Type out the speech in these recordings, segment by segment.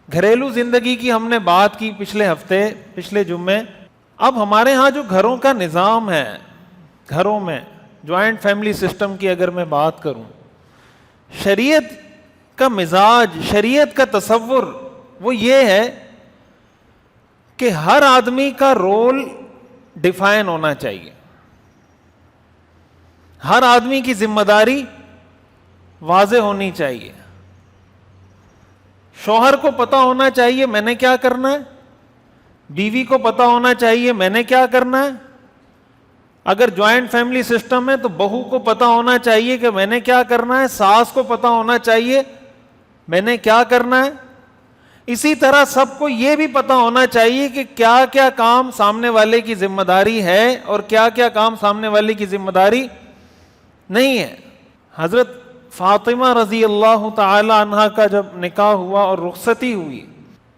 گھریلو زندگی کی ہم نے بات کی پچھلے جمعے. اب ہمارے ہاں جو گھروں کا نظام ہے، گھروں میں جوائنٹ فیملی سسٹم کی اگر میں بات کروں، شریعت کا مزاج، شریعت کا تصور وہ یہ ہے کہ ہر آدمی کا رول ڈیفائن ہونا چاہیے، ہر آدمی کی ذمہ داری واضح ہونی چاہیے. شوہر کو پتا ہونا چاہیے میں نے کیا کرنا ہے، بیوی کو پتا ہونا چاہیے میں نے کیا کرنا ہے. اگر جوائنٹ فیملی سسٹم ہے تو بہو کو پتا ہونا چاہیے کہ میں نے کیا کرنا ہے، ساس کو پتا ہونا چاہیے میں نے کیا کرنا ہے. اسی طرح سب کو یہ بھی پتا ہونا چاہیے کہ کیا کیا کام سامنے والے کی ذمہ داری ہے اور کیا کیا کام سامنے والے کی ذمہ داری نہیں ہے. حضرت فاطمہ رضی اللہ تعالی عنہا کا جب نکاح ہوا اور رخصتی ہوئی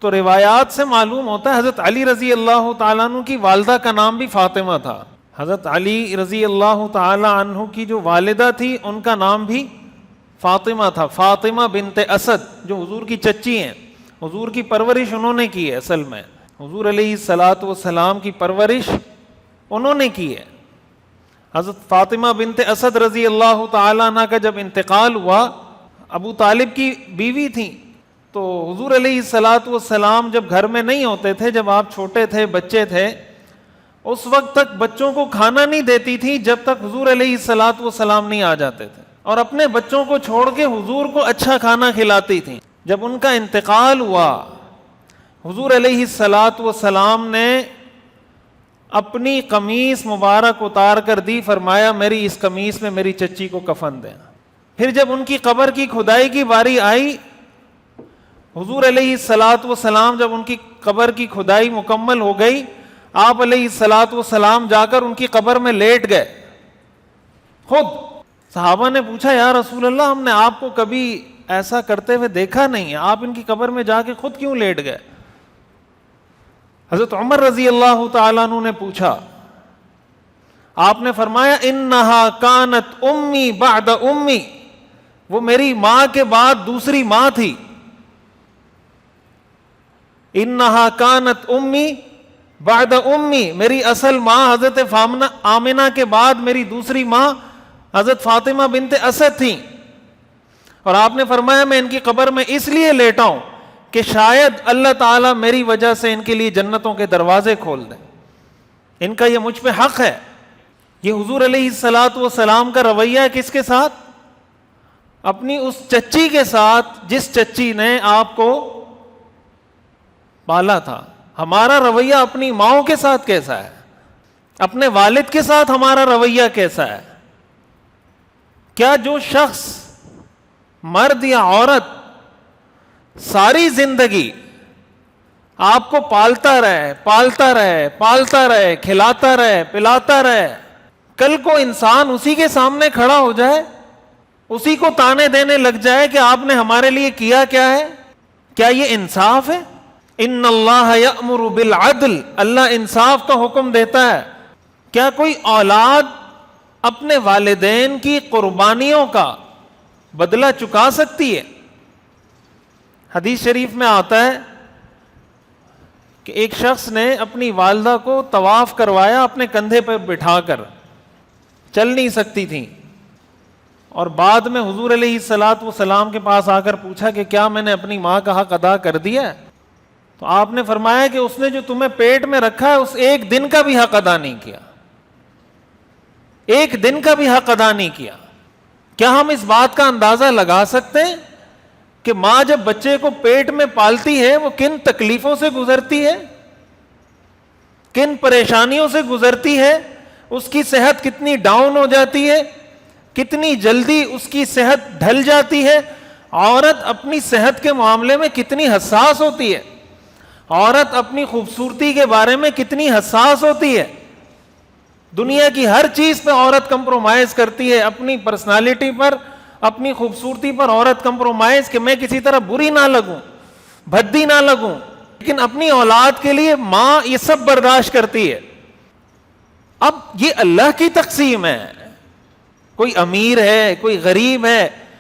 تو روایات سے معلوم ہوتا ہے حضرت علی رضی اللہ تعالیٰ عنہ کی والدہ کا نام بھی فاطمہ تھا. حضرت علی رضی اللہ تعالی عنہ کی جو والدہ تھی ان کا نام بھی فاطمہ تھا، فاطمہ بنت اسد، جو حضور کی چچی ہیں. حضور کی پرورش انہوں نے کی ہے، اصل میں حضور علیہ الصلاۃ والسلام کی پرورش انہوں نے کی ہے. حضرت فاطمہ بنت اسد رضی اللہ تعالیٰ عنہ کا جب انتقال ہوا، ابو طالب کی بیوی تھیں، تو حضور علیہ الصلاۃ والسلام جب گھر میں نہیں ہوتے تھے، جب آپ چھوٹے تھے، بچے تھے، اس وقت تک بچوں کو کھانا نہیں دیتی تھی جب تک حضور علیہ الصلاۃ والسلام نہیں آ جاتے تھے، اور اپنے بچوں کو چھوڑ کے حضور کو اچھا کھانا کھلاتی تھیں. جب ان کا انتقال ہوا، حضور علیہ الصلاۃ والسلام نے اپنی قمیص مبارک اتار کر دی، فرمایا میری اس قمیص میں میری چچی کو کفن دیں. پھر جب ان کی قبر کی کھدائی کی باری آئی، حضور علیہ الصلاۃ والسلام جب ان کی قبر کی کھدائی مکمل ہو گئی، آپ علیہ الصلاۃ والسلام جا کر ان کی قبر میں لیٹ گئے خود. صحابہ نے پوچھا یا رسول اللہ، ہم نے آپ کو کبھی ایسا کرتے ہوئے دیکھا نہیں ہے، آپ ان کی قبر میں جا کے خود کیوں لیٹ گئے؟ حضرت عمر رضی اللہ تعالیٰ عنہ نے پوچھا، آپ نے فرمایا انہا کانت امی بعد امی، وہ میری ماں کے بعد دوسری ماں تھی. انہا کانت امی بعد امی، میری اصل ماں حضرت آمنہ کے بعد میری دوسری ماں حضرت فاطمہ بنت اسد تھیں. اور آپ نے فرمایا میں ان کی قبر میں اس لیے لیٹا ہوں کہ شاید اللہ تعالیٰ میری وجہ سے ان کے لیے جنتوں کے دروازے کھول دیں، ان کا یہ مجھ پہ حق ہے. یہ حضور علیہ الصلاۃ والسلام کا رویہ ہے کس کے ساتھ؟ اپنی اس چچی کے ساتھ جس چچی نے آپ کو پالا تھا. ہمارا رویہ اپنی ماؤں کے ساتھ کیسا ہے؟ اپنے والد کے ساتھ ہمارا رویہ کیسا ہے؟ کیا جو شخص، مرد یا عورت، ساری زندگی آپ کو پالتا رہے، کھلاتا رہے، پلاتا رہے، کل کو انسان اسی کے سامنے کھڑا ہو جائے، اسی کو تانے دینے لگ جائے کہ آپ نے ہمارے لیے کیا کیا ہے؟ کیا یہ انصاف ہے؟ ان اللہ یأمر بالعدل، اللہ انصاف کا حکم دیتا ہے. کیا کوئی اولاد اپنے والدین کی قربانیوں کا بدلہ چکا سکتی ہے؟ حدیث شریف میں آتا ہے کہ ایک شخص نے اپنی والدہ کو طواف کروایا اپنے کندھے پر بٹھا کر، چل نہیں سکتی تھیں، اور بعد میں حضور علیہ الصلاۃ والسلام کے پاس آ کر پوچھا کہ کیا میں نے اپنی ماں کا حق ادا کر دیا؟ تو آپ نے فرمایا کہ اس نے جو تمہیں پیٹ میں رکھا ہے اس ایک دن کا بھی حق ادا نہیں کیا، ایک دن کا بھی حق ادا نہیں کیا. کیا ہم اس بات کا اندازہ لگا سکتے ہیں کہ ماں جب بچے کو پیٹ میں پالتی ہے وہ کن تکلیفوں سے گزرتی ہے، کن پریشانیوں سے گزرتی ہے، اس کی صحت کتنی ڈاؤن ہو جاتی ہے، کتنی جلدی اس کی صحت ڈھل جاتی ہے؟ عورت اپنی صحت کے معاملے میں کتنی حساس ہوتی ہے، عورت اپنی خوبصورتی کے بارے میں کتنی حساس ہوتی ہے. دنیا کی ہر چیز پہ عورت کمپرومائز کرتی ہے، اپنی پرسنالٹی پر، اپنی خوبصورتی پر عورت کمپرومائز، کہ میں کسی طرح بری نہ لگوں، بھدی نہ لگوں. لیکن اپنی اولاد کے لیے ماں یہ سب برداشت کرتی ہے. اب یہ اللہ کی تقسیم ہے، کوئی امیر ہے، کوئی غریب ہے،